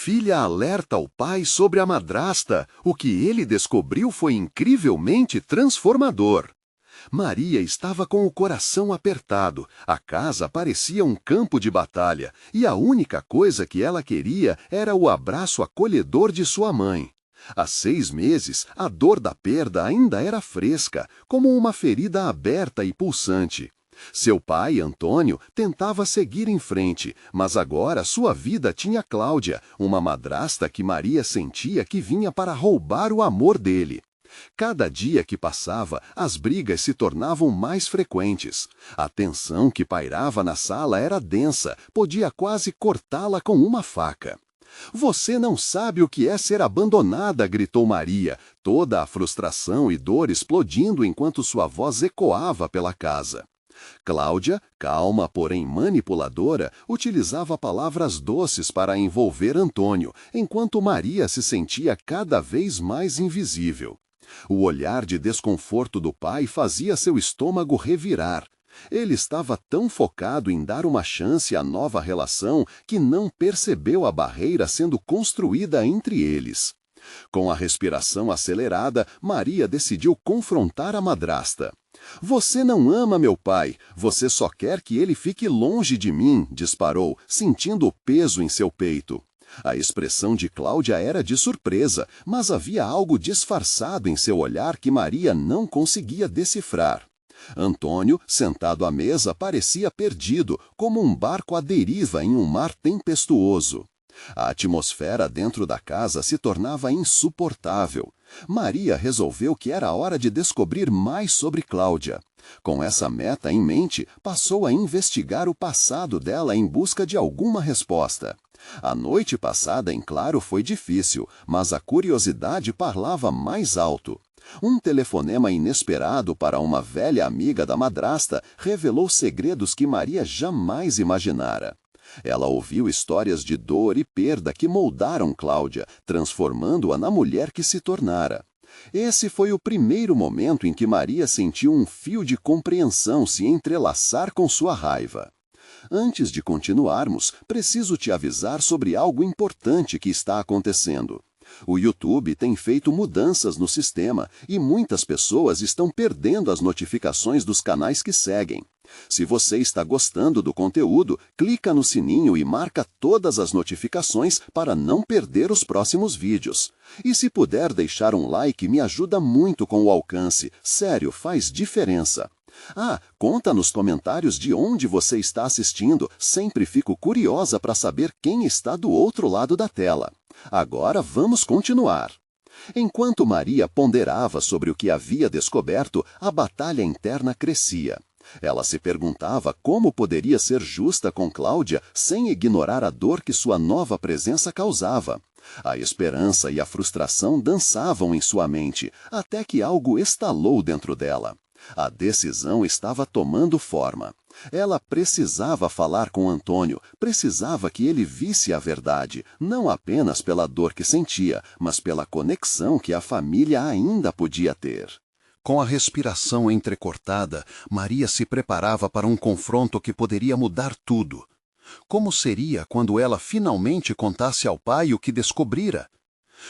filha alerta o pai sobre a madrasta. O que ele descobriu foi incrivelmente transformador. Maria estava com o coração apertado, a casa parecia um campo de batalha, e a única coisa que ela queria era o abraço acolhedor de sua mãe. Há 6 meses, a dor da perda ainda era fresca, como uma ferida aberta e pulsante. Seu pai, Antônio, tentava seguir em frente, mas agora sua vida tinha Cláudia, uma madrasta que Maria sentia que vinha para roubar o amor dele. Cada dia que passava, as brigas se tornavam mais frequentes. A tensão que pairava na sala era densa, podia quase cortá-la com uma faca. "Você não sabe o que é ser abandonada", gritou Maria, toda a frustração e dor explodindo enquanto sua voz ecoava pela casa. Cláudia, calma porém manipuladora, utilizava palavras doces para envolver Antônio, enquanto Maria se sentia cada vez mais invisível. O olhar de desconforto do pai fazia seu estômago revirar. Ele estava tão focado em dar uma chance à nova relação que não percebeu a barreira sendo construída entre eles. Com a respiração acelerada, Maria decidiu confrontar a madrasta. "Você não ama meu pai, você só quer que ele fique longe de mim", disparou, sentindo o peso em seu peito. A expressão de Cláudia era de surpresa, mas havia algo disfarçado em seu olhar que Maria não conseguia decifrar. Antônio, sentado à mesa, parecia perdido, como um barco à deriva em um mar tempestuoso. A atmosfera dentro da casa se tornava insuportável. Maria resolveu que era hora de descobrir mais sobre Cláudia. Com essa meta em mente, passou a investigar o passado dela em busca de alguma resposta. A noite passada em claro foi difícil, mas a curiosidade parlava mais alto. Um telefonema inesperado para uma velha amiga da madrasta revelou segredos que Maria jamais imaginara. Ela ouviu histórias de dor e perda que moldaram Cláudia, transformando-a na mulher que se tornara. Esse foi o primeiro momento em que Maria sentiu um fio de compreensão se entrelaçar com sua raiva. "Antes de continuarmos, preciso te avisar sobre algo importante que está acontecendo. O YouTube tem feito mudanças no sistema e muitas pessoas estão perdendo as notificações dos canais que seguem. Se você está gostando do conteúdo, clica no sininho e marca todas as notificações para não perder os próximos vídeos. E se puder deixar um like, me ajuda muito com o alcance. Sério, faz diferença. Conta nos comentários de onde você está assistindo. Sempre fico curiosa para saber quem está do outro lado da tela. Agora vamos continuar." Enquanto Maria ponderava sobre o que havia descoberto, a batalha interna crescia. Ela se perguntava como poderia ser justa com Cláudia sem ignorar a dor que sua nova presença causava. A esperança e a frustração dançavam em sua mente, até que algo estalou dentro dela. A decisão estava tomando forma. Ela precisava falar com Antônio, precisava que ele visse a verdade, não apenas pela dor que sentia, mas pela conexão que a família ainda podia ter. Com a respiração entrecortada, Maria se preparava para um confronto que poderia mudar tudo. Como seria quando ela finalmente contasse ao pai o que descobrira?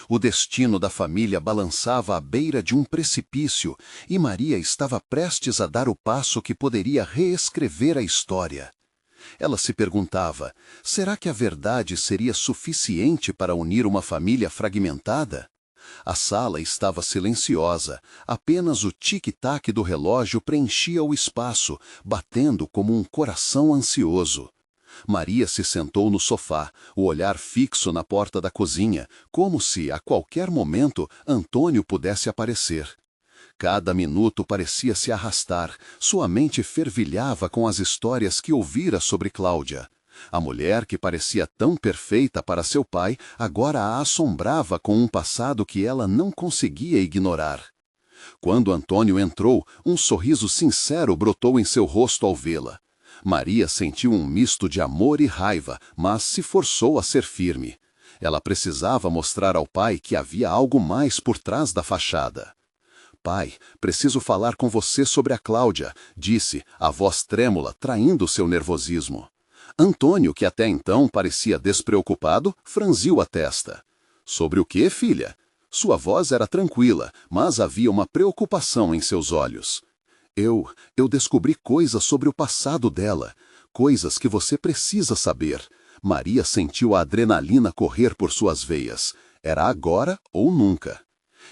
O destino da família balançava à beira de um precipício e Maria estava prestes a dar o passo que poderia reescrever a história. Ela se perguntava, será que a verdade seria suficiente para unir uma família fragmentada? A sala estava silenciosa, apenas o tic-tac do relógio preenchia o espaço, batendo como um coração ansioso. Maria se sentou no sofá, o olhar fixo na porta da cozinha, como se, a qualquer momento, Antônio pudesse aparecer. Cada minuto parecia se arrastar, sua mente fervilhava com as histórias que ouvira sobre Cláudia. A mulher que parecia tão perfeita para seu pai, agora a assombrava com um passado que ela não conseguia ignorar. Quando Antônio entrou, um sorriso sincero brotou em seu rosto ao vê-la. Maria sentiu um misto de amor e raiva, mas se forçou a ser firme. Ela precisava mostrar ao pai que havia algo mais por trás da fachada. "Pai, preciso falar com você sobre a Cláudia", disse, a voz trêmula, traindo seu nervosismo. Antônio, que até então parecia despreocupado, franziu a testa. Sobre o quê, filha? Sua voz era tranquila, mas havia uma preocupação em seus olhos. Eu descobri coisas sobre o passado dela, coisas que você precisa saber. Maria sentiu a adrenalina correr por suas veias. Era agora ou nunca.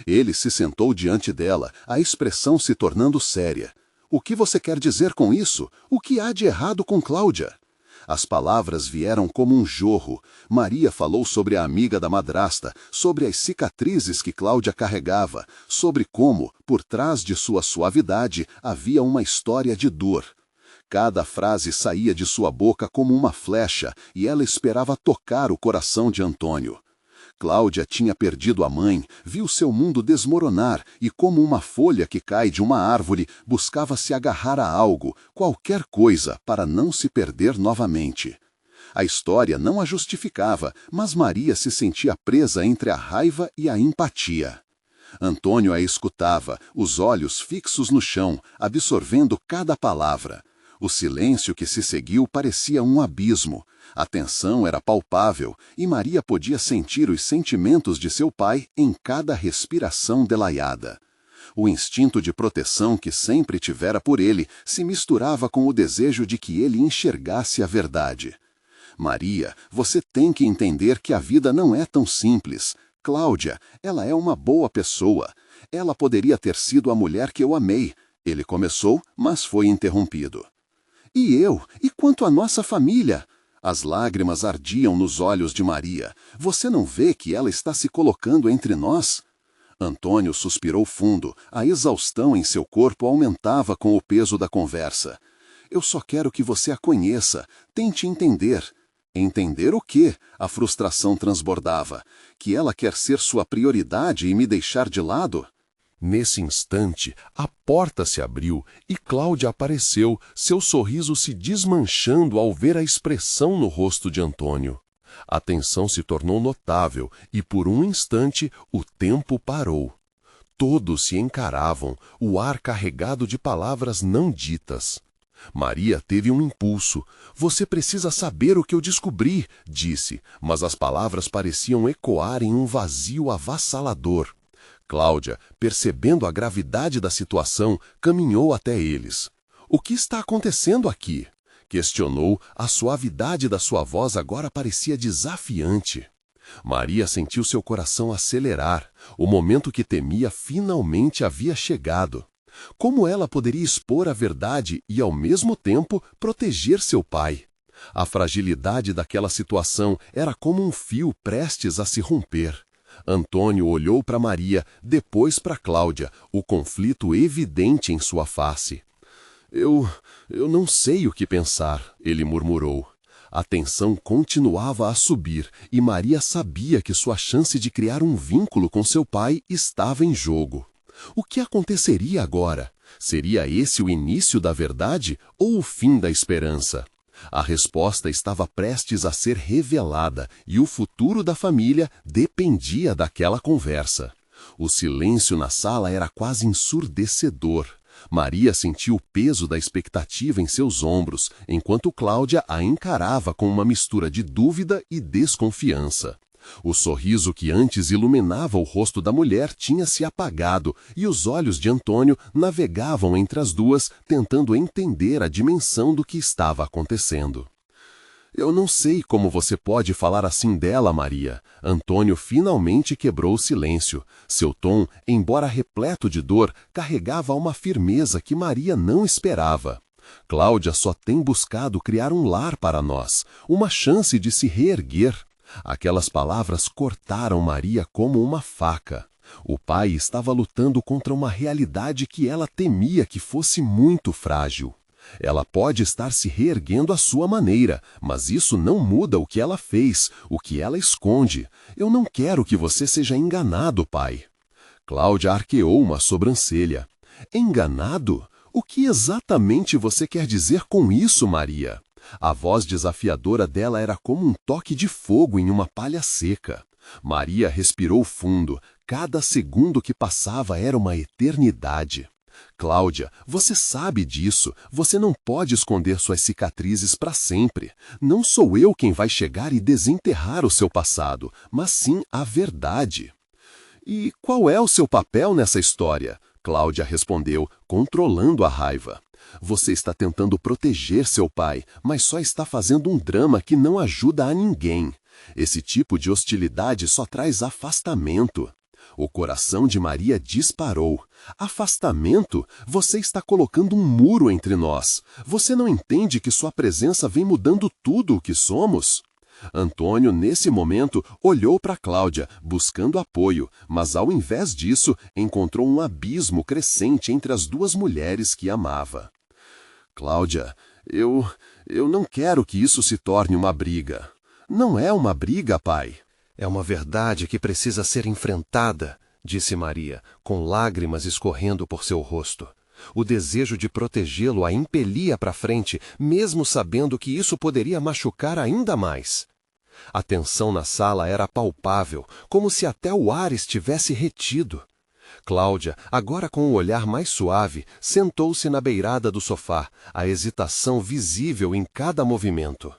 Ele se sentou diante dela, a expressão se tornando séria. O que você quer dizer com isso? O que há de errado com Cláudia? As palavras vieram como um jorro. Maria falou sobre a amiga da madrasta, sobre as cicatrizes que Cláudia carregava, sobre como, por trás de sua suavidade, havia uma história de dor. Cada frase saía de sua boca como uma flecha, e ela esperava tocar o coração de Antônio. Cláudia tinha perdido a mãe, viu seu mundo desmoronar e, como uma folha que cai de uma árvore, buscava se agarrar a algo, qualquer coisa, para não se perder novamente. A história não a justificava, mas Maria se sentia presa entre a raiva e a empatia. Antônio a escutava, os olhos fixos no chão, absorvendo cada palavra. O silêncio que se seguiu parecia um abismo. A tensão era palpável e Maria podia sentir os sentimentos de seu pai em cada respiração delaiada. O instinto de proteção que sempre tivera por ele se misturava com o desejo de que ele enxergasse a verdade. Maria, você tem que entender que a vida não é tão simples. Cláudia, ela é uma boa pessoa. Ela poderia ter sido a mulher que eu amei. Ele começou, mas foi interrompido. E eu? E quanto à nossa família? As lágrimas ardiam nos olhos de Maria. Você não vê que ela está se colocando entre nós? Antônio suspirou fundo. A exaustão em seu corpo aumentava com o peso da conversa. Eu só quero que você a conheça. Tente entender. Entender o quê? A frustração transbordava. Que ela quer ser sua prioridade e me deixar de lado? Nesse instante, a porta se abriu e Cláudia apareceu, seu sorriso se desmanchando ao ver a expressão no rosto de Antônio. A tensão se tornou notável e, por um instante, o tempo parou. Todos se encaravam, o ar carregado de palavras não ditas. Maria teve um impulso. Você precisa saber o que eu descobri, disse, mas as palavras pareciam ecoar em um vazio avassalador. Cláudia, percebendo a gravidade da situação, caminhou até eles. O que está acontecendo aqui? Questionou, a suavidade da sua voz agora parecia desafiante. Maria sentiu seu coração acelerar. O momento que temia finalmente havia chegado. Como ela poderia expor a verdade e, ao mesmo tempo, proteger seu pai? A fragilidade daquela situação era como um fio prestes a se romper. Antônio olhou para Maria, depois para Cláudia, o conflito evidente em sua face. Eu não sei o que pensar, ele murmurou. A tensão continuava a subir e Maria sabia que sua chance de criar um vínculo com seu pai estava em jogo. O que aconteceria agora? Seria esse o início da verdade ou o fim da esperança? A resposta estava prestes a ser revelada e o futuro da família dependia daquela conversa. O silêncio na sala era quase ensurdecedor. Maria sentiu o peso da expectativa em seus ombros, enquanto Cláudia a encarava com uma mistura de dúvida e desconfiança. O sorriso que antes iluminava o rosto da mulher tinha se apagado e os olhos de Antônio navegavam entre as duas, tentando entender a dimensão do que estava acontecendo. Eu não sei como você pode falar assim dela, Maria. Antônio finalmente quebrou o silêncio. Seu tom, embora repleto de dor, carregava uma firmeza que Maria não esperava. Cláudia só tem buscado criar um lar para nós, uma chance de se reerguer. Aquelas palavras cortaram Maria como uma faca. O pai estava lutando contra uma realidade que ela temia que fosse muito frágil. Ela pode estar se reerguendo à sua maneira, mas isso não muda o que ela fez, o que ela esconde. Eu não quero que você seja enganado, pai. Cláudia arqueou uma sobrancelha. Enganado? O que exatamente você quer dizer com isso, Maria? A voz desafiadora dela era como um toque de fogo em uma palha seca. Maria respirou fundo. Cada segundo que passava era uma eternidade. Cláudia, você sabe disso. Você não pode esconder suas cicatrizes para sempre. Não sou eu quem vai chegar e desenterrar o seu passado, mas sim a verdade. E qual é o seu papel nessa história? Cláudia respondeu, controlando a raiva. Você está tentando proteger seu pai, mas só está fazendo um drama que não ajuda a ninguém. Esse tipo de hostilidade só traz afastamento. O coração de Maria disparou. Afastamento? Você está colocando um muro entre nós. Você não entende que sua presença vem mudando tudo o que somos? Antônio, nesse momento, olhou para Cláudia, buscando apoio, mas ao invés disso, encontrou um abismo crescente entre as duas mulheres que amava. Cláudia, eu não quero que isso se torne uma briga. Não é uma briga, pai. É uma verdade que precisa ser enfrentada, disse Maria, com lágrimas escorrendo por seu rosto. O desejo de protegê-lo a impelia para frente, mesmo sabendo que isso poderia machucar ainda mais. A tensão na sala era palpável, como se até o ar estivesse retido. Cláudia, agora com o olhar mais suave, sentou-se na beirada do sofá, a hesitação visível em cada movimento.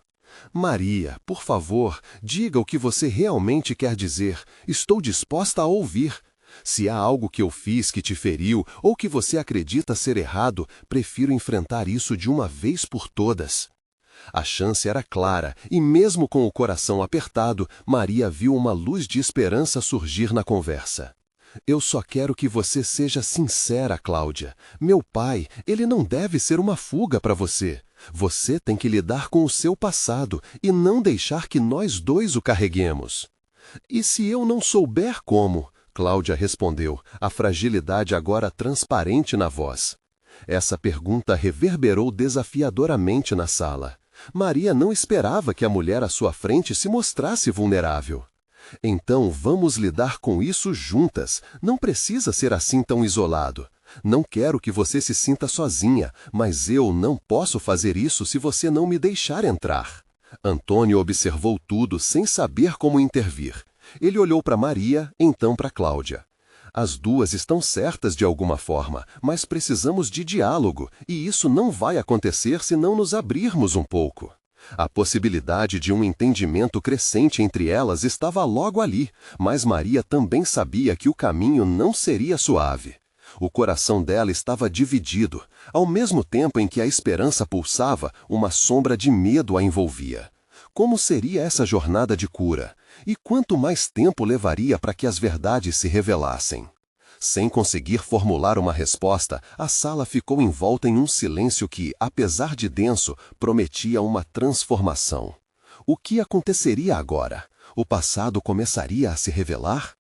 Maria, por favor, diga o que você realmente quer dizer. Estou disposta a ouvir. Se há algo que eu fiz que te feriu ou que você acredita ser errado, prefiro enfrentar isso de uma vez por todas. A chance era clara e, mesmo com o coração apertado, Maria viu uma luz de esperança surgir na conversa. Eu só quero que você seja sincera, Cláudia. Meu pai, ele não deve ser uma fuga para você. Você tem que lidar com o seu passado e não deixar que nós dois o carreguemos. E se eu não souber como? Cláudia respondeu, a fragilidade agora transparente na voz. Essa pergunta reverberou desafiadoramente na sala. Maria não esperava que a mulher à sua frente se mostrasse vulnerável. Então vamos lidar com isso juntas. Não precisa ser assim tão isolado. Não quero que você se sinta sozinha, mas eu não posso fazer isso se você não me deixar entrar. Antônio observou tudo sem saber como intervir. Ele olhou para Maria, então para Cláudia. As duas estão certas de alguma forma, mas precisamos de diálogo, e isso não vai acontecer se não nos abrirmos um pouco. A possibilidade de um entendimento crescente entre elas estava logo ali, mas Maria também sabia que o caminho não seria suave. O coração dela estava dividido. Ao mesmo tempo em que a esperança pulsava, uma sombra de medo a envolvia. Como seria essa jornada de cura? E quanto mais tempo levaria para que as verdades se revelassem? Sem conseguir formular uma resposta, a sala ficou envolta em um silêncio que, apesar de denso, prometia uma transformação. O que aconteceria agora? O passado começaria a se revelar?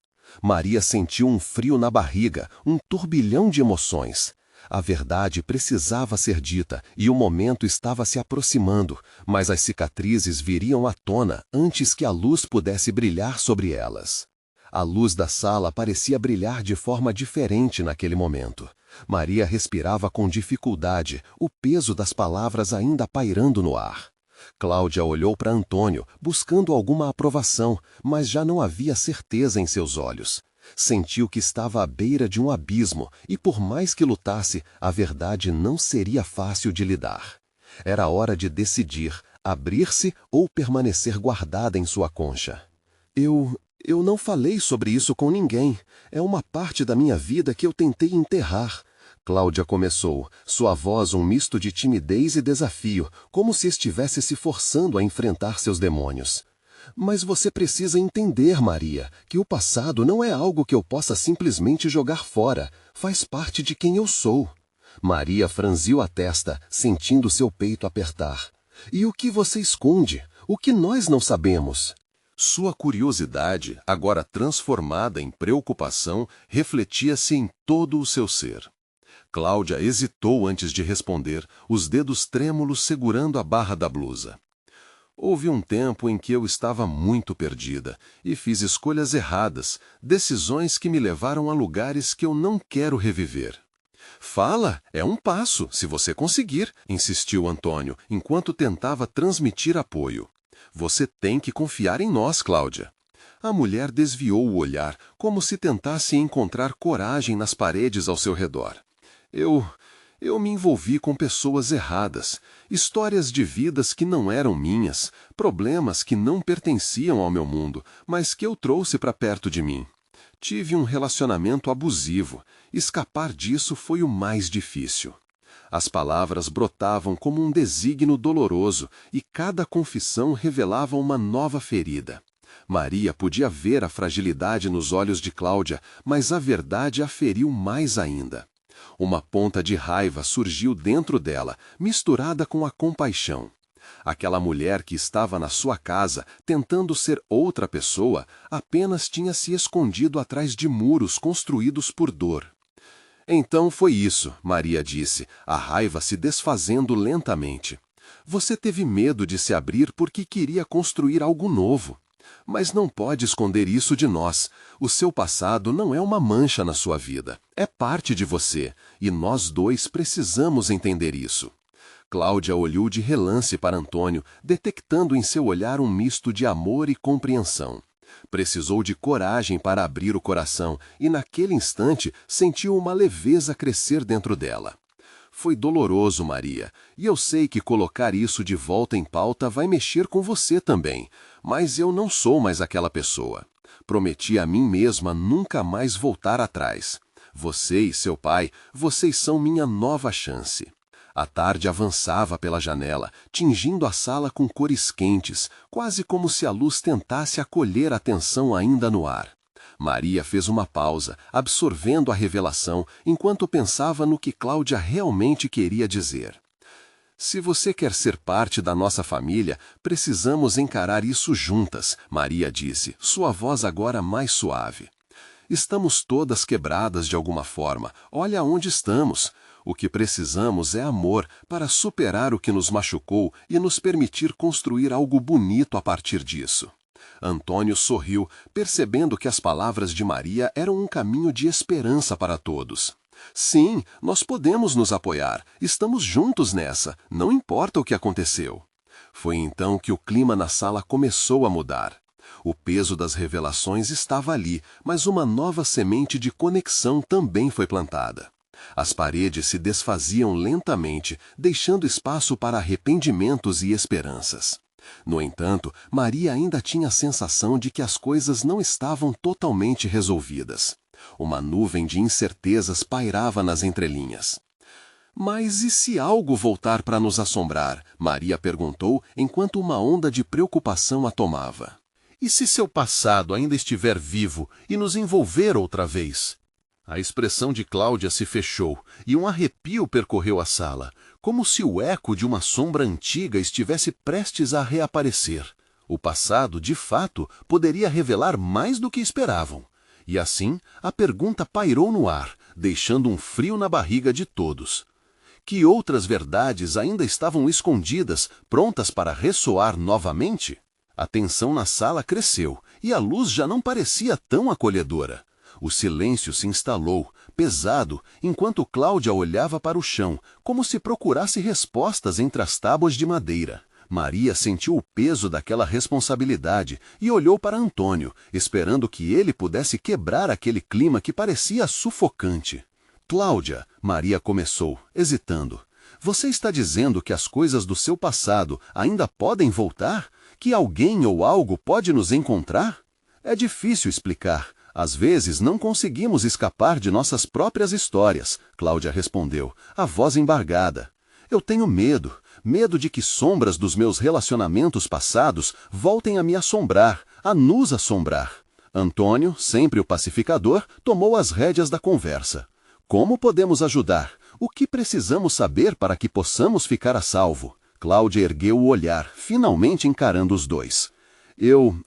Maria sentiu um frio na barriga, um turbilhão de emoções. A verdade precisava ser dita e o momento estava se aproximando, mas as cicatrizes viriam à tona antes que a luz pudesse brilhar sobre elas. A luz da sala parecia brilhar de forma diferente naquele momento. Maria respirava com dificuldade, o peso das palavras ainda pairando no ar. Cláudia olhou para Antônio, buscando alguma aprovação, mas já não havia certeza em seus olhos. Sentiu que estava à beira de um abismo e, por mais que lutasse, a verdade não seria fácil de lidar. Era hora de decidir, abrir-se ou permanecer guardada em sua concha. Eu não falei sobre isso com ninguém. É uma parte da minha vida que eu tentei enterrar. Cláudia começou, sua voz um misto de timidez e desafio, como se estivesse se forçando a enfrentar seus demônios. Mas você precisa entender, Maria, que o passado não é algo que eu possa simplesmente jogar fora. Faz parte de quem eu sou. Maria franziu a testa, sentindo seu peito apertar. E o que você esconde? O que nós não sabemos? Sua curiosidade, agora transformada em preocupação, refletia-se em todo o seu ser. Cláudia hesitou antes de responder, os dedos trêmulos segurando a barra da blusa. Houve um tempo em que eu estava muito perdida e fiz escolhas erradas, decisões que me levaram a lugares que eu não quero reviver. Fala, é um passo, se você conseguir, insistiu Antônio, enquanto tentava transmitir apoio. Você tem que confiar em nós, Cláudia. A mulher desviou o olhar, como se tentasse encontrar coragem nas paredes ao seu redor. Eu me envolvi com pessoas erradas, histórias de vidas que não eram minhas, problemas que não pertenciam ao meu mundo, mas que eu trouxe para perto de mim. Tive um relacionamento abusivo. Escapar disso foi o mais difícil. As palavras brotavam como um desígnio doloroso e cada confissão revelava uma nova ferida. Maria podia ver a fragilidade nos olhos de Cláudia, mas a verdade a feriu mais ainda. Uma ponta de raiva surgiu dentro dela, misturada com a compaixão. Aquela mulher que estava na sua casa, tentando ser outra pessoa, apenas tinha se escondido atrás de muros construídos por dor. Então foi isso, Maria disse, a raiva se desfazendo lentamente. Você teve medo de se abrir porque queria construir algo novo. Mas não pode esconder isso de nós. O seu passado não é uma mancha na sua vida. É parte de você, e nós dois precisamos entender isso. Cláudia olhou de relance para Antônio, detectando em seu olhar um misto de amor e compreensão. Precisou de coragem para abrir o coração e, naquele instante, sentiu uma leveza crescer dentro dela. Foi doloroso, Maria, e eu sei que colocar isso de volta em pauta vai mexer com você também, mas eu não sou mais aquela pessoa. Prometi a mim mesma nunca mais voltar atrás. Você e seu pai, vocês são minha nova chance. A tarde avançava pela janela, tingindo a sala com cores quentes, quase como se a luz tentasse acolher a tensão ainda no ar. Maria fez uma pausa, absorvendo a revelação, enquanto pensava no que Cláudia realmente queria dizer. Se você quer ser parte da nossa família, precisamos encarar isso juntas, Maria disse, sua voz agora mais suave. Estamos todas quebradas de alguma forma, olha onde estamos. O que precisamos é amor para superar o que nos machucou e nos permitir construir algo bonito a partir disso. Antônio sorriu, percebendo que as palavras de Maria eram um caminho de esperança para todos. Sim, nós podemos nos apoiar, estamos juntos nessa, não importa o que aconteceu. Foi então que o clima na sala começou a mudar. O peso das revelações estava ali, mas uma nova semente de conexão também foi plantada. As paredes se desfaziam lentamente, deixando espaço para arrependimentos e esperanças. No entanto, Maria ainda tinha a sensação de que as coisas não estavam totalmente resolvidas. Uma nuvem de incertezas pairava nas entrelinhas. Mas e se algo voltar para nos assombrar? Maria perguntou, enquanto uma onda de preocupação a tomava. E se seu passado ainda estiver vivo e nos envolver outra vez? A expressão de Cláudia se fechou e um arrepio percorreu a sala, como se o eco de uma sombra antiga estivesse prestes a reaparecer. O passado, de fato, poderia revelar mais do que esperavam. E assim, a pergunta pairou no ar, deixando um frio na barriga de todos. Que outras verdades ainda estavam escondidas, prontas para ressoar novamente? A tensão na sala cresceu e a luz já não parecia tão acolhedora. O silêncio se instalou, pesado, enquanto Cláudia olhava para o chão, como se procurasse respostas entre as tábuas de madeira. Maria sentiu o peso daquela responsabilidade e olhou para Antônio, esperando que ele pudesse quebrar aquele clima que parecia sufocante. Cláudia, Maria começou, hesitando. Você está dizendo que as coisas do seu passado ainda podem voltar? Que alguém ou algo pode nos encontrar? É difícil explicar. Às vezes não conseguimos escapar de nossas próprias histórias, Cláudia respondeu, a voz embargada. Eu tenho medo de que sombras dos meus relacionamentos passados voltem a me assombrar, a nos assombrar. Antônio, sempre o pacificador, tomou as rédeas da conversa. Como podemos ajudar? O que precisamos saber para que possamos ficar a salvo? Cláudia ergueu o olhar, finalmente encarando os dois.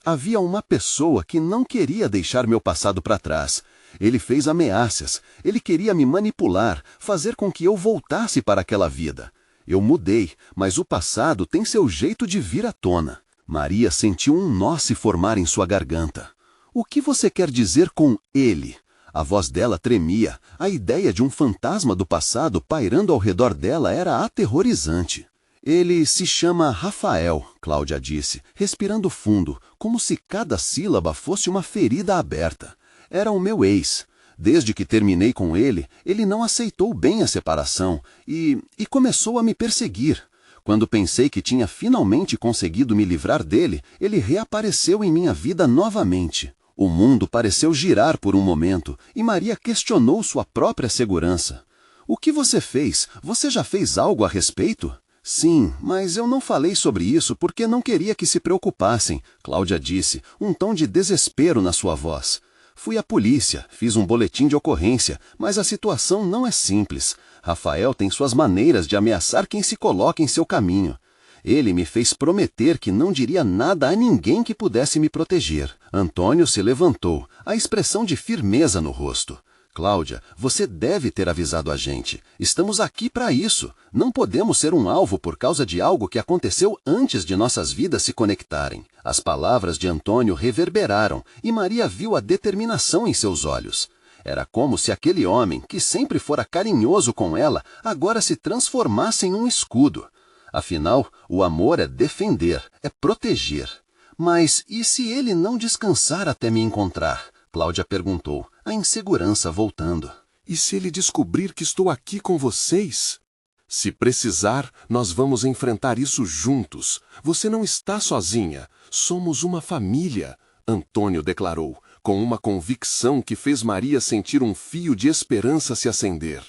Havia uma pessoa que não queria deixar meu passado para trás. Ele fez ameaças, ele queria me manipular, fazer com que eu voltasse para aquela vida. Eu mudei, mas o passado tem seu jeito de vir à tona. Maria sentiu um nó se formar em sua garganta. O que você quer dizer com ele? A voz dela tremia, a ideia de um fantasma do passado pairando ao redor dela era aterrorizante. Ele se chama Rafael, Cláudia disse, respirando fundo, como se cada sílaba fosse uma ferida aberta. Era o meu ex. Desde que terminei com ele, ele não aceitou bem a separação e começou a me perseguir. Quando pensei que tinha finalmente conseguido me livrar dele, ele reapareceu em minha vida novamente. O mundo pareceu girar por um momento e Maria questionou sua própria segurança. O que você fez? Você já fez algo a respeito? Sim, mas eu não falei sobre isso porque não queria que se preocupassem, Cláudia disse, um tom de desespero na sua voz. Fui à polícia, fiz um boletim de ocorrência, mas a situação não é simples. Rafael tem suas maneiras de ameaçar quem se coloca em seu caminho. Ele me fez prometer que não diria nada a ninguém que pudesse me proteger. Antônio se levantou, a expressão de firmeza no rosto. Cláudia, você deve ter avisado a gente. Estamos aqui para isso. Não podemos ser um alvo por causa de algo que aconteceu antes de nossas vidas se conectarem. As palavras de Antônio reverberaram e Maria viu a determinação em seus olhos. Era como se aquele homem, que sempre fora carinhoso com ela, agora se transformasse em um escudo. Afinal, o amor é defender, é proteger. Mas e se ele não descansar até me encontrar? Cláudia perguntou, a insegurança voltando. E se ele descobrir que estou aqui com vocês? Se precisar, nós vamos enfrentar isso juntos. Você não está sozinha. Somos uma família, Antônio declarou, com uma convicção que fez Maria sentir um fio de esperança se acender.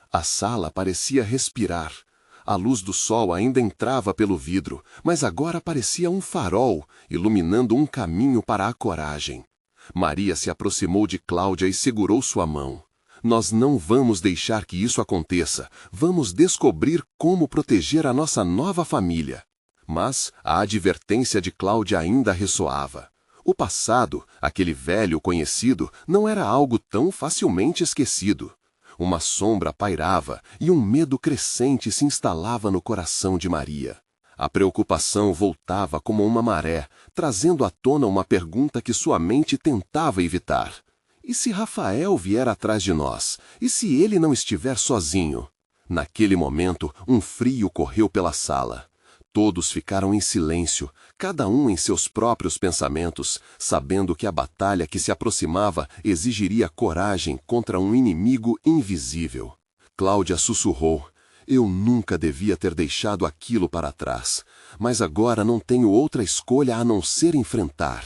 A sala parecia respirar. A luz do sol ainda entrava pelo vidro, mas agora parecia um farol, iluminando um caminho para a coragem. Maria se aproximou de Cláudia e segurou sua mão. Nós não vamos deixar que isso aconteça. Vamos descobrir como proteger a nossa nova família. Mas a advertência de Cláudia ainda ressoava. O passado, aquele velho conhecido, não era algo tão facilmente esquecido. Uma sombra pairava e um medo crescente se instalava no coração de Maria. A preocupação voltava como uma maré, trazendo à tona uma pergunta que sua mente tentava evitar. E se Rafael vier atrás de nós? E se ele não estiver sozinho? Naquele momento, um frio correu pela sala. Todos ficaram em silêncio, cada um em seus próprios pensamentos, sabendo que a batalha que se aproximava exigiria coragem contra um inimigo invisível. Cláudia sussurrou. Eu nunca devia ter deixado aquilo para trás, mas agora não tenho outra escolha a não ser enfrentar.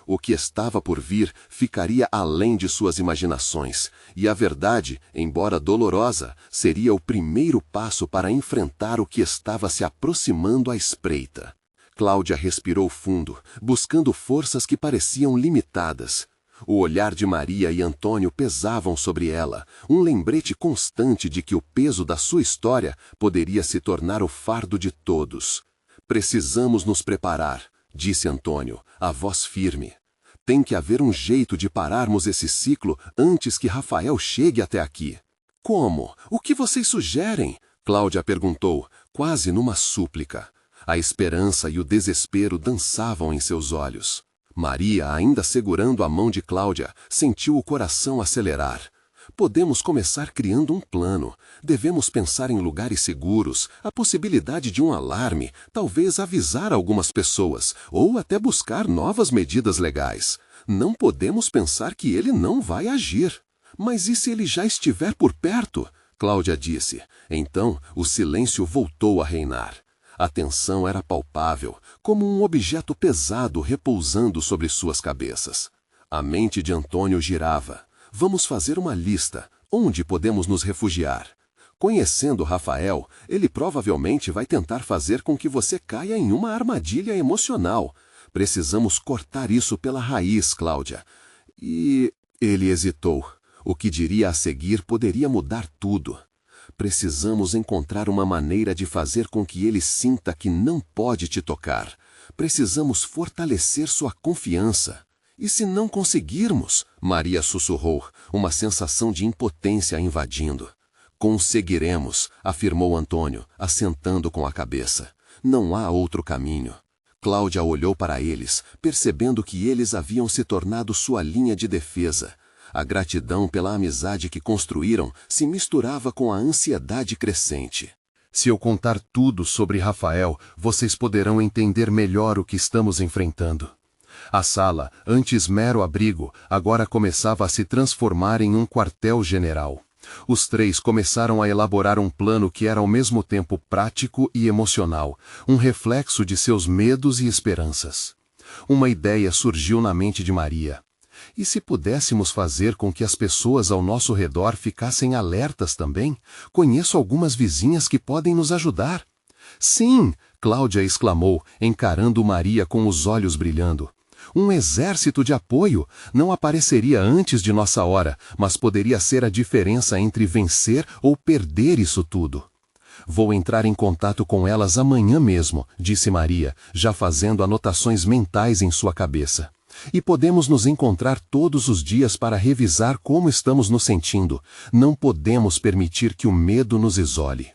O que estava por vir ficaria além de suas imaginações, e a verdade, embora dolorosa, seria o primeiro passo para enfrentar o que estava se aproximando à espreita. Cláudia respirou fundo, buscando forças que pareciam limitadas. O olhar de Maria e Antônio pesavam sobre ela, um lembrete constante de que o peso da sua história poderia se tornar o fardo de todos. Precisamos nos preparar, disse Antônio, a voz firme. Tem que haver um jeito de pararmos esse ciclo antes que Rafael chegue até aqui. Como? O que vocês sugerem? Cláudia perguntou, quase numa súplica. A esperança e o desespero dançavam em seus olhos. Maria, ainda segurando a mão de Cláudia, sentiu o coração acelerar. Podemos começar criando um plano. Devemos pensar em lugares seguros, a possibilidade de um alarme, talvez avisar algumas pessoas, ou até buscar novas medidas legais. Não podemos pensar que ele não vai agir. Mas e se ele já estiver por perto? Cláudia disse. Então, o silêncio voltou a reinar. A tensão era palpável, como um objeto pesado repousando sobre suas cabeças. A mente de Antônio girava. Vamos fazer uma lista. Onde podemos nos refugiar? Conhecendo Rafael, ele provavelmente vai tentar fazer com que você caia em uma armadilha emocional. Precisamos cortar isso pela raiz, Cláudia. E ele hesitou. O que diria a seguir poderia mudar tudo. Precisamos encontrar uma maneira de fazer com que ele sinta que não pode te tocar. Precisamos fortalecer sua confiança. E se não conseguirmos? Maria sussurrou, uma sensação de impotência a invadindo. Conseguiremos, afirmou Antônio, assentando com a cabeça. Não há outro caminho. Cláudia olhou para eles, percebendo que eles haviam se tornado sua linha de defesa. A gratidão pela amizade que construíram se misturava com a ansiedade crescente. Se eu contar tudo sobre Rafael, vocês poderão entender melhor o que estamos enfrentando. A sala, antes mero abrigo, agora começava a se transformar em um quartel-general. Os três começaram a elaborar um plano que era ao mesmo tempo prático e emocional, um reflexo de seus medos e esperanças. Uma ideia surgiu na mente de Maria. E se pudéssemos fazer com que as pessoas ao nosso redor ficassem alertas também? Conheço algumas vizinhas que podem nos ajudar. Sim, Cláudia exclamou, encarando Maria com os olhos brilhando. Um exército de apoio não apareceria antes de nossa hora, mas poderia ser a diferença entre vencer ou perder isso tudo. Vou entrar em contato com elas amanhã mesmo, disse Maria, já fazendo anotações mentais em sua cabeça. E podemos nos encontrar todos os dias para revisar como estamos nos sentindo. Não podemos permitir que o medo nos isole.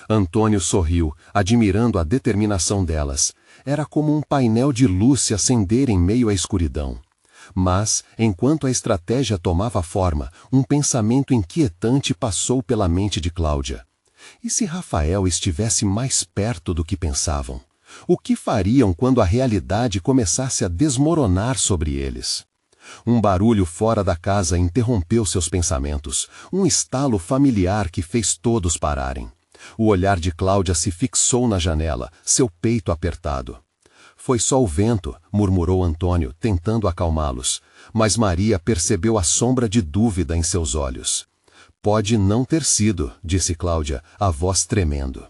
Antônio sorriu, admirando a determinação delas. Era como um painel de luz se acender em meio à escuridão. Mas, enquanto a estratégia tomava forma, um pensamento inquietante passou pela mente de Cláudia. E se Rafael estivesse mais perto do que pensavam? O que fariam quando a realidade começasse a desmoronar sobre eles? Um barulho fora da casa interrompeu seus pensamentos, um estalo familiar que fez todos pararem. O olhar de Cláudia se fixou na janela, seu peito apertado. Foi só o vento, murmurou Antônio, tentando acalmá-los, mas Maria percebeu a sombra de dúvida em seus olhos. Pode não ter sido, disse Cláudia, a voz tremendo.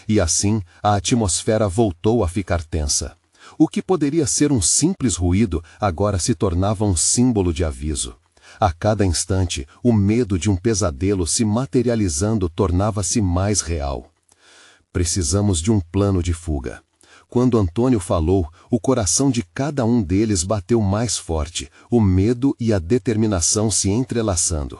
E assim, a atmosfera voltou a ficar tensa. O que poderia ser um simples ruído, agora se tornava um símbolo de aviso. A cada instante, o medo de um pesadelo se materializando tornava-se mais real. Precisamos de um plano de fuga. Quando Antônio falou, o coração de cada um deles bateu mais forte, o medo e a determinação se entrelaçando.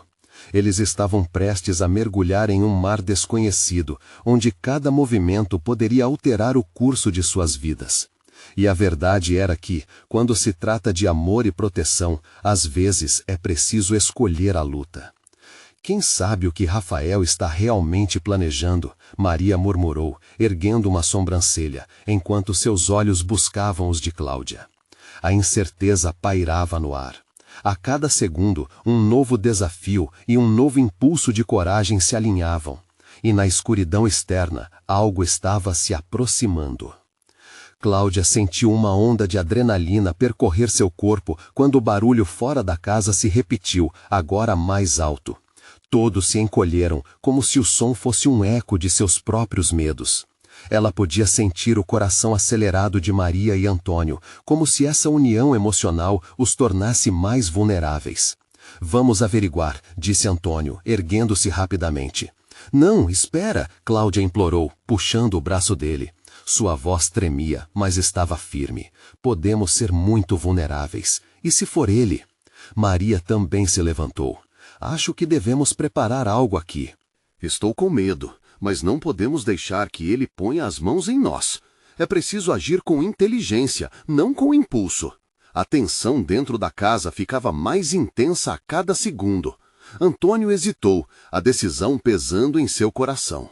Eles estavam prestes a mergulhar em um mar desconhecido, onde cada movimento poderia alterar o curso de suas vidas. E a verdade era que, quando se trata de amor e proteção, às vezes é preciso escolher a luta. Quem sabe o que Rafael está realmente planejando? Maria murmurou, erguendo uma sobrancelha, enquanto seus olhos buscavam os de Cláudia. A incerteza pairava no ar. A cada segundo, um novo desafio e um novo impulso de coragem se alinhavam. E na escuridão externa, algo estava se aproximando. Cláudia sentiu uma onda de adrenalina percorrer seu corpo quando o barulho fora da casa se repetiu, agora mais alto. Todos se encolheram, como se o som fosse um eco de seus próprios medos. Ela podia sentir o coração acelerado de Maria e Antônio, como se essa união emocional os tornasse mais vulneráveis. Vamos averiguar, disse Antônio, erguendo-se rapidamente. Não, espera, Cláudia implorou, puxando o braço dele. Sua voz tremia, mas estava firme. Podemos ser muito vulneráveis. E se for ele? Maria também se levantou. Acho que devemos preparar algo aqui. Estou com medo, mas não podemos deixar que ele ponha as mãos em nós. É preciso agir com inteligência, não com impulso. A tensão dentro da casa ficava mais intensa a cada segundo. Antônio hesitou, a decisão pesando em seu coração.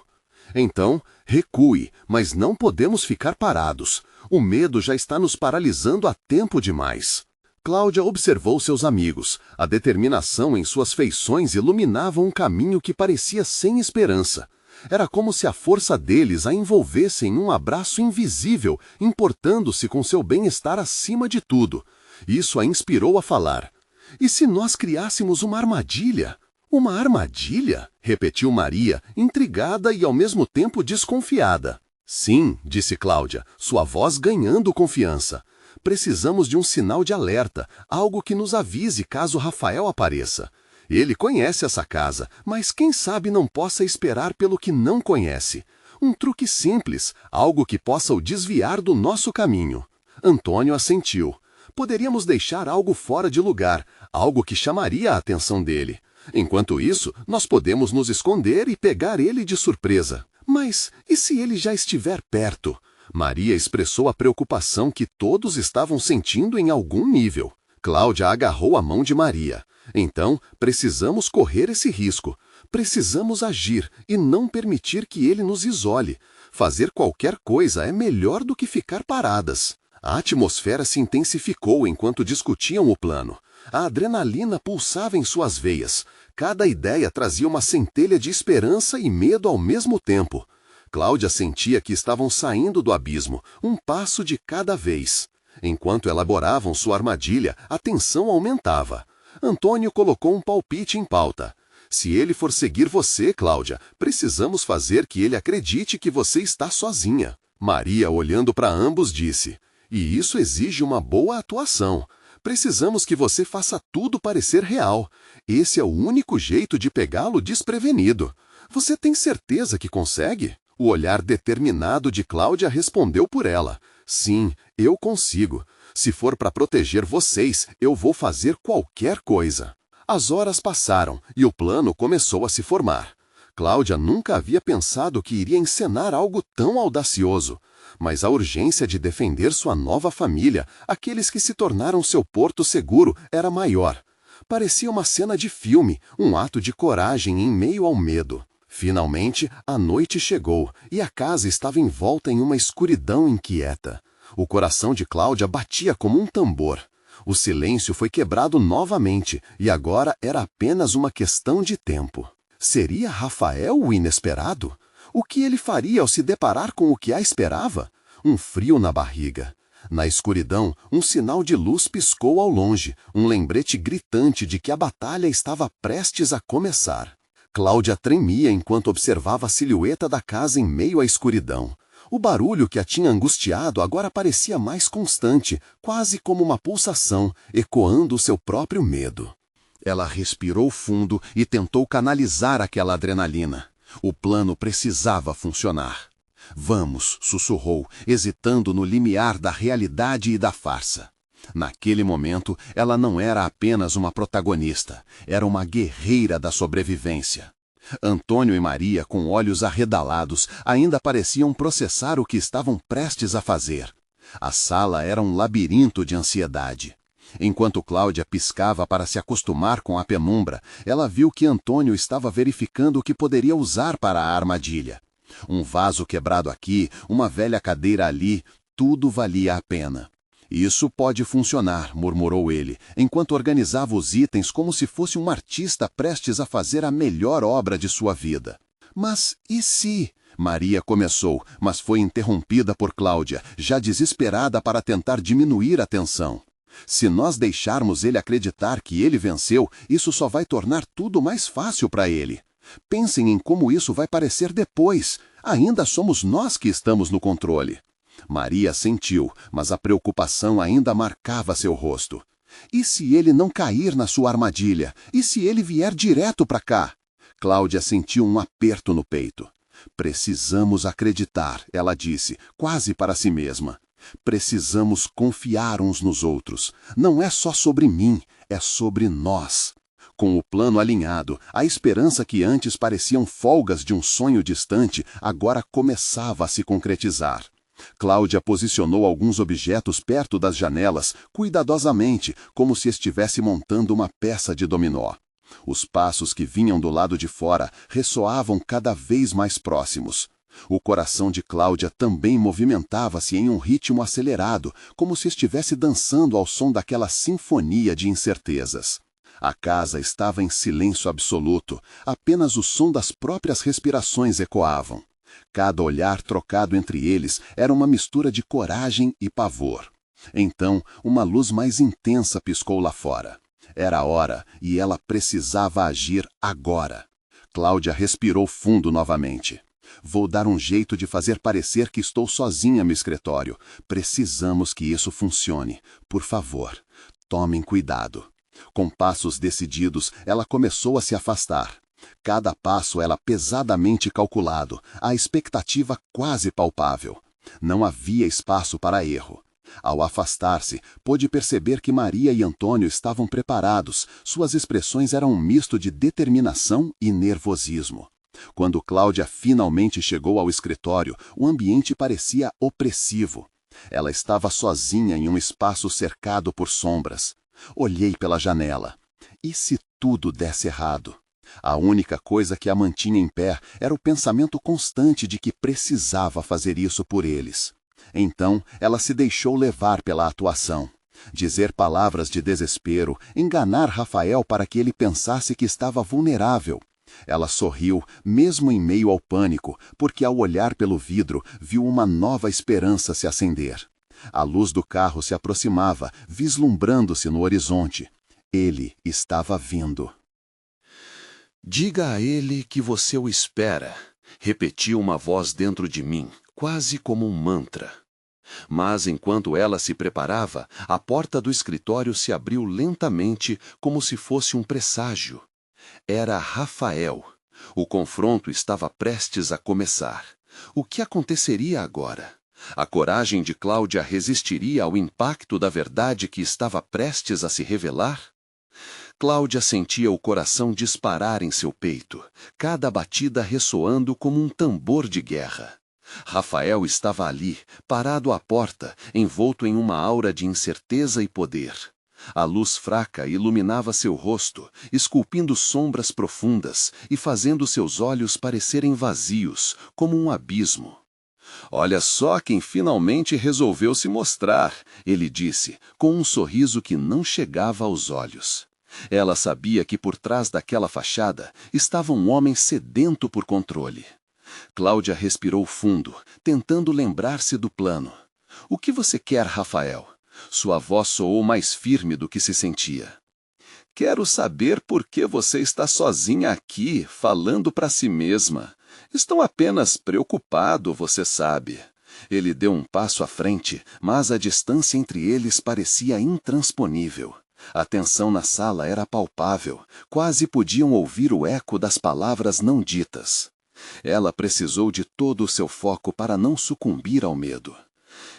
Então, recue, mas não podemos ficar parados. O medo já está nos paralisando há tempo demais. Cláudia observou seus amigos. A determinação em suas feições iluminava um caminho que parecia sem esperança. Era como se a força deles a envolvesse em um abraço invisível, importando-se com seu bem-estar acima de tudo. Isso a inspirou a falar. E se nós criássemos uma armadilha? Uma armadilha? Repetiu Maria, intrigada e ao mesmo tempo desconfiada. Sim, disse Cláudia, sua voz ganhando confiança. Precisamos de um sinal de alerta, algo que nos avise caso Rafael apareça. Ele conhece essa casa, mas quem sabe não possa esperar pelo que não conhece. Um truque simples, algo que possa o desviar do nosso caminho. Antônio assentiu. Poderíamos deixar algo fora de lugar, algo que chamaria a atenção dele. Enquanto isso, nós podemos nos esconder e pegar ele de surpresa. Mas e se ele já estiver perto? Maria expressou a preocupação que todos estavam sentindo em algum nível. Cláudia agarrou a mão de Maria. Então, precisamos correr esse risco. Precisamos agir e não permitir que ele nos isole. Fazer qualquer coisa é melhor do que ficar paradas. A atmosfera se intensificou enquanto discutiam o plano. A adrenalina pulsava em suas veias. Cada ideia trazia uma centelha de esperança e medo ao mesmo tempo. Cláudia sentia que estavam saindo do abismo, um passo de cada vez. Enquanto elaboravam sua armadilha, a tensão aumentava. Antônio colocou um palpite em pauta. Se ele for seguir você, Cláudia, precisamos fazer que ele acredite que você está sozinha. Maria, olhando para ambos, disse: e isso exige uma boa atuação. Precisamos que você faça tudo parecer real. Esse é o único jeito de pegá-lo desprevenido. Você tem certeza que consegue? O olhar determinado de Cláudia respondeu por ela. Sim, eu consigo. Se for para proteger vocês, eu vou fazer qualquer coisa. As horas passaram e o plano começou a se formar. Cláudia nunca havia pensado que iria encenar algo tão audacioso. Mas a urgência de defender sua nova família, aqueles que se tornaram seu porto seguro, era maior. Parecia uma cena de filme, um ato de coragem em meio ao medo. Finalmente, a noite chegou e a casa estava envolta em uma escuridão inquieta. O coração de Cláudia batia como um tambor. O silêncio foi quebrado novamente e agora era apenas uma questão de tempo. Seria Rafael o inesperado? O que ele faria ao se deparar com o que a esperava? Um frio na barriga. Na escuridão, um sinal de luz piscou ao longe, um lembrete gritante de que a batalha estava prestes a começar. Cláudia tremia enquanto observava a silhueta da casa em meio à escuridão. O barulho que a tinha angustiado agora parecia mais constante, quase como uma pulsação, ecoando o seu próprio medo. Ela respirou fundo e tentou canalizar aquela adrenalina. O plano precisava funcionar. Vamos, sussurrou, hesitando no limiar da realidade e da farsa. Naquele momento, ela não era apenas uma protagonista, era uma guerreira da sobrevivência. Antônio e Maria, com olhos arredalados, ainda pareciam processar o que estavam prestes a fazer. A sala era um labirinto de ansiedade. Enquanto Cláudia piscava para se acostumar com a penumbra, ela viu que Antônio estava verificando o que poderia usar para a armadilha. Um vaso quebrado aqui, uma velha cadeira ali, tudo valia a pena. Isso pode funcionar, murmurou ele, enquanto organizava os itens como se fosse um artista prestes a fazer a melhor obra de sua vida. Mas e se? Maria começou, mas foi interrompida por Cláudia, já desesperada para tentar diminuir a tensão. Se nós deixarmos ele acreditar que ele venceu, isso só vai tornar tudo mais fácil para ele. Pensem em como isso vai parecer depois. Ainda somos nós que estamos no controle. Maria sentiu, mas a preocupação ainda marcava seu rosto. E se ele não cair na sua armadilha? E se ele vier direto para cá? Cláudia sentiu um aperto no peito. Precisamos acreditar, ela disse, quase para si mesma. Precisamos confiar uns nos outros. Não é só sobre mim, é sobre nós. Com o plano alinhado, a esperança que antes pareciam folgas de um sonho distante, agora começava a se concretizar. Cláudia posicionou alguns objetos perto das janelas, cuidadosamente, como se estivesse montando uma peça de dominó. Os passos que vinham do lado de fora ressoavam cada vez mais próximos. O coração de Cláudia também movimentava-se em um ritmo acelerado, como se estivesse dançando ao som daquela sinfonia de incertezas. A casa estava em silêncio absoluto, apenas o som das próprias respirações ecoavam. Cada olhar trocado entre eles era uma mistura de coragem e pavor. Então, uma luz mais intensa piscou lá fora. Era a hora e ela precisava agir agora. Cláudia respirou fundo novamente. Vou dar um jeito de fazer parecer que estou sozinha no escritório. Precisamos que isso funcione. Por favor, tomem cuidado. Com passos decididos, ela começou a se afastar. Cada passo era pesadamente calculado, a expectativa quase palpável. Não havia espaço para erro. Ao afastar-se, pôde perceber que Maria e Antônio estavam preparados. Suas expressões eram um misto de determinação e nervosismo. Quando Cláudia finalmente chegou ao escritório, o ambiente parecia opressivo. Ela estava sozinha em um espaço cercado por sombras. Olhei pela janela. E se tudo desse errado? A única coisa que a mantinha em pé era o pensamento constante de que precisava fazer isso por eles. Então, ela se deixou levar pela atuação. Dizer palavras de desespero, enganar Rafael para que ele pensasse que estava vulnerável. Ela sorriu, mesmo em meio ao pânico, porque ao olhar pelo vidro, viu uma nova esperança se acender. A luz do carro se aproximava, vislumbrando-se no horizonte. Ele estava vindo. Diga a ele que você o espera, repetiu uma voz dentro de mim, quase como um mantra. Mas enquanto ela se preparava, a porta do escritório se abriu lentamente, como se fosse um presságio. Era Rafael. O confronto estava prestes a começar. O que aconteceria agora? A coragem de Cláudia resistiria ao impacto da verdade que estava prestes a se revelar? Cláudia sentia o coração disparar em seu peito, cada batida ressoando como um tambor de guerra. Rafael estava ali, parado à porta, envolto em uma aura de incerteza e poder. A luz fraca iluminava seu rosto, esculpindo sombras profundas e fazendo seus olhos parecerem vazios, como um abismo. Olha só quem finalmente resolveu se mostrar, ele disse, com um sorriso que não chegava aos olhos. Ela sabia que por trás daquela fachada estava um homem sedento por controle. Cláudia respirou fundo, tentando lembrar-se do plano. O que você quer, Rafael? Sua voz soou mais firme do que se sentia. Quero saber por que você está sozinha aqui, falando para si mesma. Estou apenas preocupado, você sabe. Ele deu um passo à frente, mas a distância entre eles parecia intransponível. A tensão na sala era palpável, quase podiam ouvir o eco das palavras não ditas. Ela precisou de todo o seu foco para não sucumbir ao medo.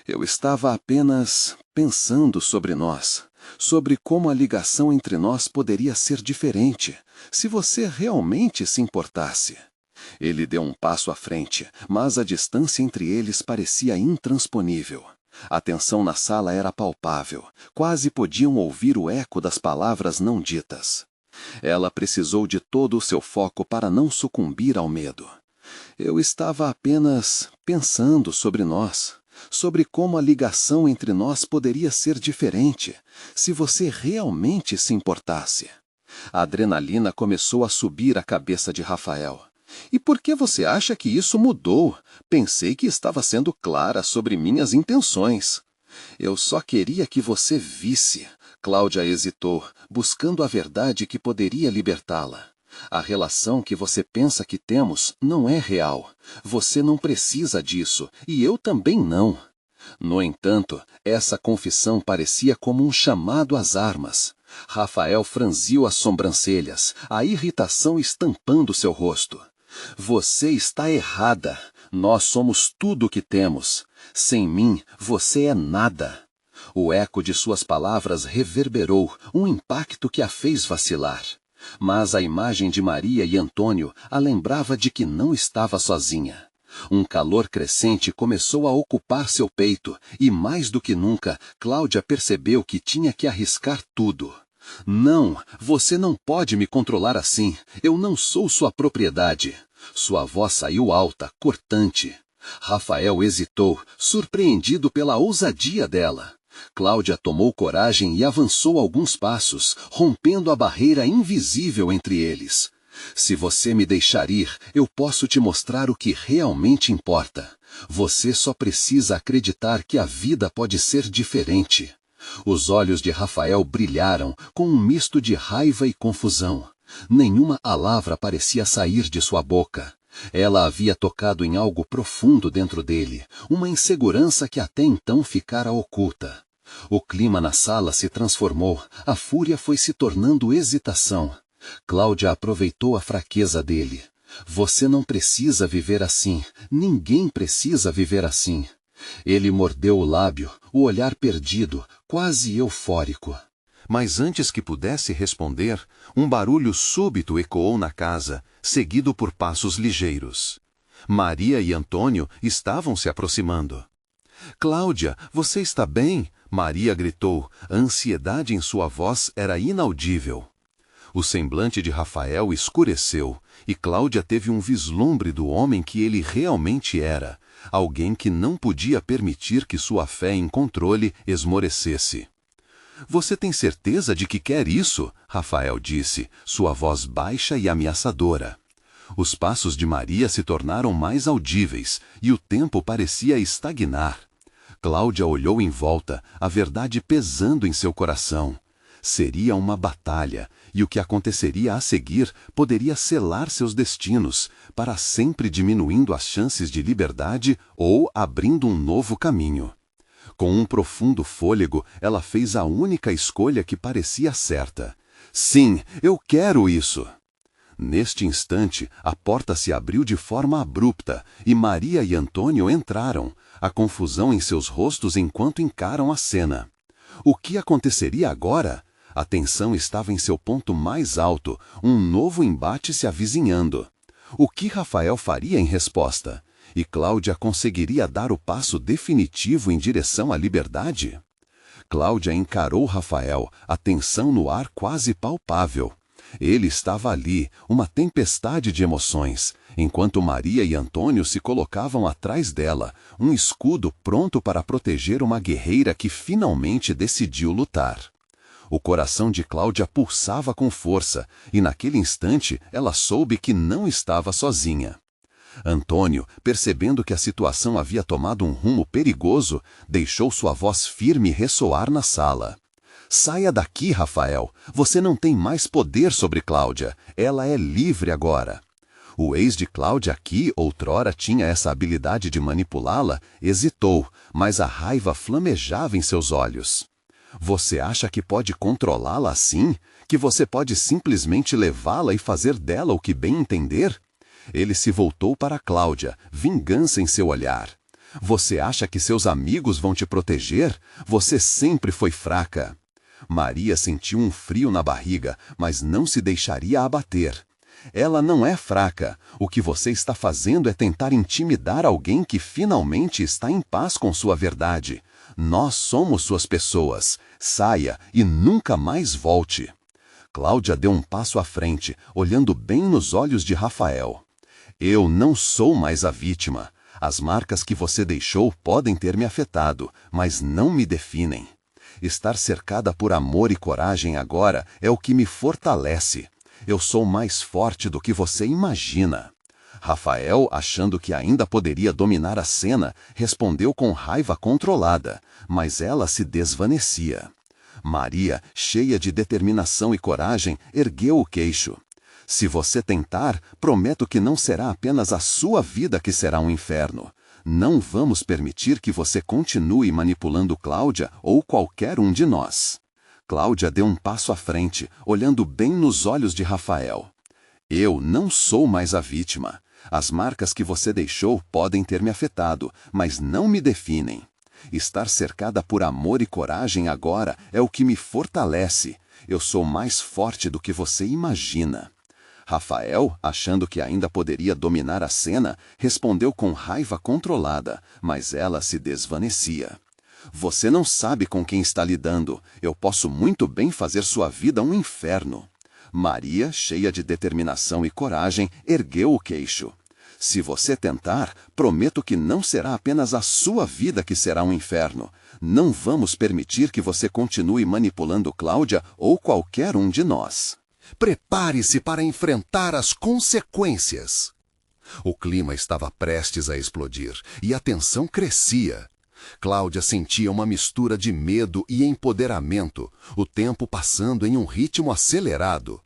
Eu estava apenas pensando sobre nós, sobre como a ligação entre nós poderia ser diferente, se você realmente se importasse. Ele deu um passo à frente, mas a distância entre eles parecia intransponível. A tensão na sala era palpável, quase podiam ouvir o eco das palavras não ditas. Ela precisou de todo o seu foco para não sucumbir ao medo. Eu estava apenas pensando sobre nós, sobre como a ligação entre nós poderia ser diferente, se você realmente se importasse. A adrenalina começou a subir à cabeça de Rafael. E por que você acha que isso mudou? Pensei que estava sendo clara sobre minhas intenções. Eu só queria que você visse. Cláudia hesitou, buscando a verdade que poderia libertá-la. A relação que você pensa que temos não é real. Você não precisa disso, e eu também não. No entanto, essa confissão parecia como um chamado às armas. Rafael franziu as sobrancelhas, a irritação estampando seu rosto. Você está errada. Nós somos tudo o que temos. Sem mim, você é nada. O eco de suas palavras reverberou, um impacto que a fez vacilar. Mas a imagem de Maria e Antônio a lembrava de que não estava sozinha. Um calor crescente começou a ocupar seu peito e, mais do que nunca, Cláudia percebeu que tinha que arriscar tudo. Não, você não pode me controlar assim. Eu não sou sua propriedade. Sua voz saiu alta, cortante. Rafael hesitou, surpreendido pela ousadia dela. Cláudia tomou coragem e avançou alguns passos, rompendo a barreira invisível entre eles. Se você me deixar ir, eu posso te mostrar o que realmente importa. Você só precisa acreditar que a vida pode ser diferente. Os olhos de Rafael brilharam, com um misto de raiva e confusão. Nenhuma palavra parecia sair de sua boca. Ela havia tocado em algo profundo dentro dele, uma insegurança que até então ficara oculta. O clima na sala se transformou, a fúria foi se tornando hesitação. Cláudia aproveitou a fraqueza dele. Você não precisa viver assim, ninguém precisa viver assim. Ele mordeu o lábio, o olhar perdido, quase eufórico. Mas antes que pudesse responder, um barulho súbito ecoou na casa, seguido por passos ligeiros. Maria e Antônio estavam se aproximando. Cláudia, você está bem? Maria gritou. A ansiedade em sua voz era inaudível. O semblante de Rafael escureceu, e Cláudia teve um vislumbre do homem que ele realmente era. alguém que não podia permitir que sua fé em controle esmorecesse. Você tem certeza de que quer isso? Rafael disse, sua voz baixa e ameaçadora. Os passos de Maria se tornaram mais audíveis e o tempo parecia estagnar. Cláudia olhou em volta, a verdade pesando em seu coração. Seria uma batalha, e o que aconteceria a seguir poderia selar seus destinos, para sempre diminuindo as chances de liberdade ou abrindo um novo caminho. Com um profundo fôlego, ela fez a única escolha que parecia certa. Sim, eu quero isso! Neste instante, a porta se abriu de forma abrupta e Maria e Antônio entraram, a confusão em seus rostos enquanto encaram a cena. O que aconteceria agora? A tensão estava em seu ponto mais alto, um novo embate se avizinhando. O que Rafael faria em resposta? E Cláudia conseguiria dar o passo definitivo em direção à liberdade? Cláudia encarou Rafael, a tensão no ar quase palpável. Ele estava ali, uma tempestade de emoções, enquanto Maria e Antônio se colocavam atrás dela, um escudo pronto para proteger uma guerreira que finalmente decidiu lutar. O coração de Cláudia pulsava com força, e naquele instante ela soube que não estava sozinha. Antônio, percebendo que a situação havia tomado um rumo perigoso, deixou sua voz firme ressoar na sala. Saia daqui, Rafael. Você não tem mais poder sobre Cláudia. Ela é livre agora. O ex de Cláudia, que outrora tinha essa habilidade de manipulá-la, hesitou, mas a raiva flamejava em seus olhos. Você acha que pode controlá-la assim? Que você pode simplesmente levá-la e fazer dela o que bem entender? Ele se voltou para Cláudia, vingança em seu olhar. Você acha que seus amigos vão te proteger? Você sempre foi fraca. Maria sentiu um frio na barriga, mas não se deixaria abater. Ela não é fraca. O que você está fazendo é tentar intimidar alguém que finalmente está em paz com sua verdade. Nós somos suas pessoas. Saia e nunca mais volte. Cláudia deu um passo à frente, olhando bem nos olhos de Rafael. Eu não sou mais a vítima. As marcas que você deixou podem ter me afetado, mas não me definem. Estar cercada por amor e coragem agora é o que me fortalece. Eu sou mais forte do que você imagina. Rafael, achando que ainda poderia dominar a cena, respondeu com raiva controlada, mas ela se desvanecia. Maria, cheia de determinação e coragem, ergueu o queixo. Se você tentar, prometo que não será apenas a sua vida que será um inferno. Não vamos permitir que você continue manipulando Cláudia ou qualquer um de nós. Cláudia deu um passo à frente, olhando bem nos olhos de Rafael. Eu não sou mais a vítima. As marcas que você deixou podem ter me afetado, mas não me definem. Estar cercada por amor e coragem agora é o que me fortalece. Eu sou mais forte do que você imagina. Rafael, achando que ainda poderia dominar a cena, respondeu com raiva controlada, mas ela se desvanecia. Você não sabe com quem está lidando. Eu posso muito bem fazer sua vida um inferno. Maria, cheia de determinação e coragem, ergueu o queixo. Se você tentar, prometo que não será apenas a sua vida que será um inferno. Não vamos permitir que você continue manipulando Cláudia ou qualquer um de nós. Prepare-se para enfrentar as consequências. O clima estava prestes a explodir e a tensão crescia. Cláudia sentia uma mistura de medo e empoderamento, o tempo passando em um ritmo acelerado.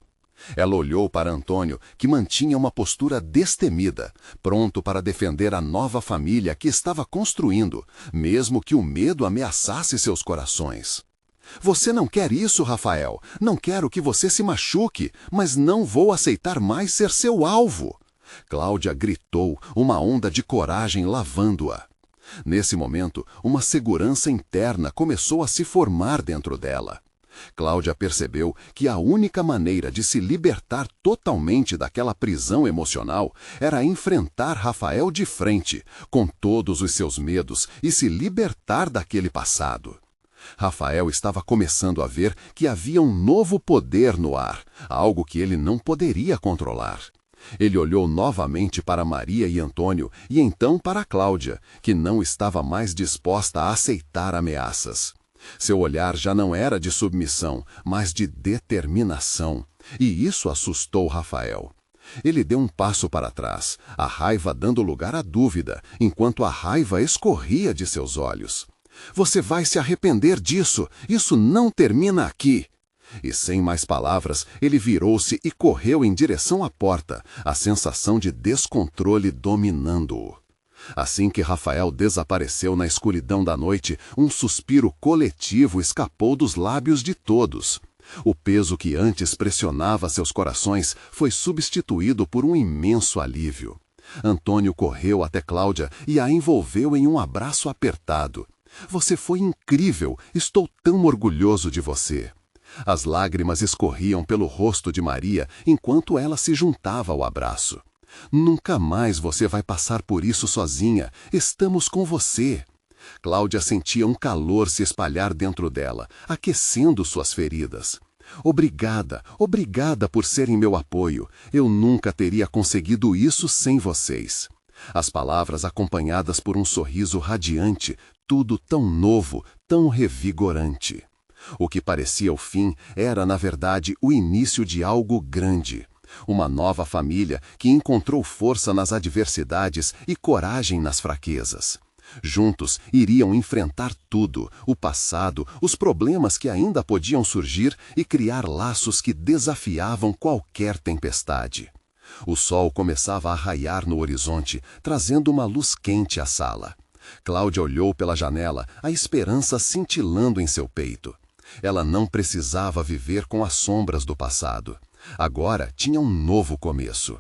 Ela olhou para Antônio, que mantinha uma postura destemida, pronto para defender a nova família que estava construindo, mesmo que o medo ameaçasse seus corações. Você não quer isso, Rafael. Não quero que você se machuque, mas não vou aceitar mais ser seu alvo. Cláudia gritou, uma onda de coragem lavando-a. Nesse momento, uma segurança interna começou a se formar dentro dela. Cláudia percebeu que a única maneira de se libertar totalmente daquela prisão emocional era enfrentar Rafael de frente, com todos os seus medos, e se libertar daquele passado. Rafael estava começando a ver que havia um novo poder no ar, algo que ele não poderia controlar. Ele olhou novamente para Maria e Antônio e então para Cláudia, que não estava mais disposta a aceitar ameaças. Seu olhar já não era de submissão, mas de determinação, e isso assustou Rafael. Ele deu um passo para trás, a raiva dando lugar à dúvida, enquanto a raiva escorria de seus olhos. Você vai se arrepender disso, isso não termina aqui. E sem mais palavras, ele virou-se e correu em direção à porta, a sensação de descontrole dominando-o. Assim que Rafael desapareceu na escuridão da noite, um suspiro coletivo escapou dos lábios de todos. O peso que antes pressionava seus corações foi substituído por um imenso alívio. Antônio correu até Cláudia e a envolveu em um abraço apertado. Você foi incrível, estou tão orgulhoso de você. As lágrimas escorriam pelo rosto de Maria enquanto ela se juntava ao abraço. Nunca mais você vai passar por isso sozinha, estamos com você. Cláudia sentia um calor se espalhar dentro dela, aquecendo suas feridas. Obrigada, obrigada por serem meu apoio. Eu nunca teria conseguido isso sem vocês. As palavras acompanhadas por um sorriso radiante, tudo tão novo, tão revigorante. O que parecia o fim era, na verdade, o início de algo grande. Uma nova família que encontrou força nas adversidades e coragem nas fraquezas. Juntos iriam enfrentar tudo, o passado, os problemas que ainda podiam surgir e criar laços que desafiavam qualquer tempestade. O sol começava a raiar no horizonte, trazendo uma luz quente à sala. Cláudia olhou pela janela, a esperança cintilando em seu peito. Ela não precisava viver com as sombras do passado. Agora tinha um novo começo.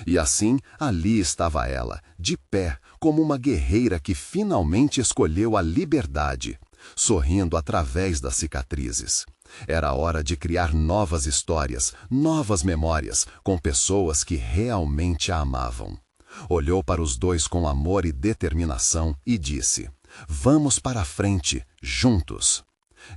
E assim, ali estava ela, de pé, como uma guerreira que finalmente escolheu a liberdade, sorrindo através das cicatrizes. Era hora de criar novas histórias, novas memórias, com pessoas que realmente a amavam. Olhou para os dois com amor e determinação e disse: "Vamos para a frente, juntos."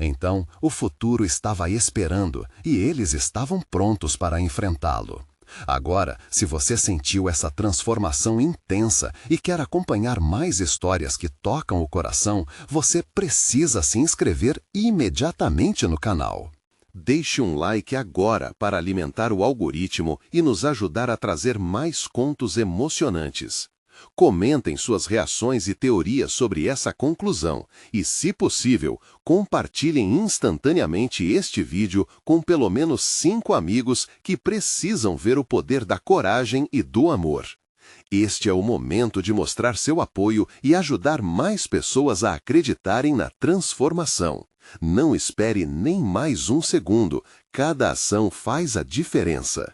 Então, o futuro estava esperando e eles estavam prontos para enfrentá-lo. Agora, se você sentiu essa transformação intensa e quer acompanhar mais histórias que tocam o coração, você precisa se inscrever imediatamente no canal. Deixe um like agora para alimentar o algoritmo e nos ajudar a trazer mais contos emocionantes. Comentem suas reações e teorias sobre essa conclusão e, se possível, compartilhem instantaneamente este vídeo com pelo menos 5 amigos que precisam ver o poder da coragem e do amor. Este é o momento de mostrar seu apoio e ajudar mais pessoas a acreditarem na transformação. Não espere nem mais um segundo. Cada ação faz a diferença.